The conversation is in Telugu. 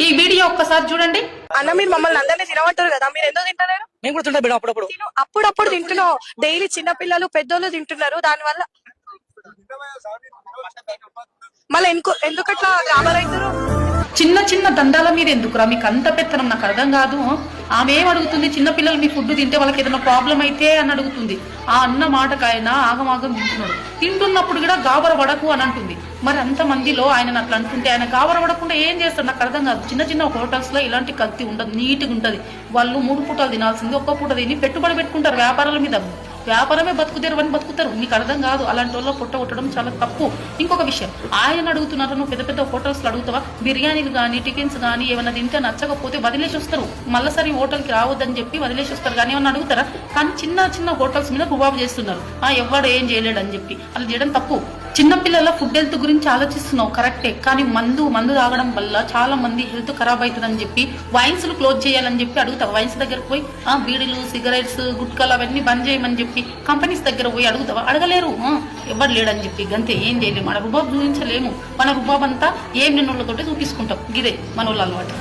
ఈ వీడియో ఒక్కసారి చూడండి. అన్న మీరు మమ్మల్ని అందరినీ తినమంటారు కదా, మీరు ఎందుకు తింటలేరు? నేను కూడా తింటా మేడం, అప్పుడప్పుడు అప్పుడప్పుడు తింటున్నావు. డైలీ చిన్న పిల్లలు పెద్దోళ్ళు తింటున్నారు. దాని వల్ల మళ్ళీ ఎందుకట్లా గాబరైతురు? చిన్న చిన్న దండాల మీద ఎందుకురా మీకు అంత పెత్తనం? నాకు అర్థం కాదు. ఆమె ఏం అడుగుతుంది, చిన్నపిల్లలు మీ ఫుడ్ తింటే వాళ్ళకి ఏదైనా ప్రాబ్లం అయితే అని అడుగుతుంది. ఆ అన్న మాటకైనా ఆగమాగం తింటున్నాడు. తింటున్నప్పుడు కూడా గాబర పడకు అని అంటుంది. మరి అంత మందిలో ఆయన అట్లా అంటుంటే ఆయన గాబర పడకుండా ఏం చేస్తాడు? నాకు అర్థం కాదు. చిన్న చిన్న హోటల్స్ లో ఇలాంటి కల్తీ ఉండదు, నీట్గా ఉంటది. వాళ్ళు 3 పూటలు తినాల్సింది ఒక్క పూట తిని పెట్టుబడి పెట్టుకుంటారు వ్యాపారాల మీద. వ్యాపారమే బతుకుతారు అని బతుకుతారు. నీకు అర్థం కాదు. అలాంటి వాళ్ళు పొట్ట కొట్టడం చాలా తప్పు. ఇంకొక విషయం, ఆయన అడుగుతున్నారు, నువ్వు పెద్ద పెద్ద హోటల్స్ లో అడుగుతావా? బిర్యానీలు కానీ టిఫిన్స్ కానీ ఏమైనా తింటే నచ్చకపోతే వదిలేసి వస్తారు. మళ్ళీ సరే హోటల్కి రావద్దని చెప్పి వదిలేసి వస్తారు. కానీ ఏమన్నా అడుగుతారా? కానీ చిన్న చిన్న హోటల్స్ మీద రుబాబు చేస్తున్నారు. ఎవడు ఏం చేయలేడు అని చెప్పి అలా చేయడం తప్పు. చిన్నపిల్లల ఫుడ్ హెల్త్ గురించి ఆలోచిస్తున్నావు కరెక్టే, కానీ మందు తాగడం వల్ల చాలా మంది హెల్త్ ఖరాబ్ అవుతుందని చెప్పి వైన్స్ క్లోజ్ చేయాలని చెప్పి అడుగుతావు. వైన్స్ దగ్గరకు పోయి బీడీలు సిగరెట్స్ గుట్కాలు అవన్నీ బంద్ చేయమని చెప్పి కంపెనీస్ దగ్గర పోయి అడుగుతావా? అడగలేరు. ఎవరు లేడని చెప్పి గంతే, ఏం చేయలేము. మన రుబాబ్ చూపించలేము. మన రుబాబ్ అంతా ఏం నిన్నోళ్ళతోటి చూపించుకుంటాం. ఇదే మన వాళ్ళ అలవాటు.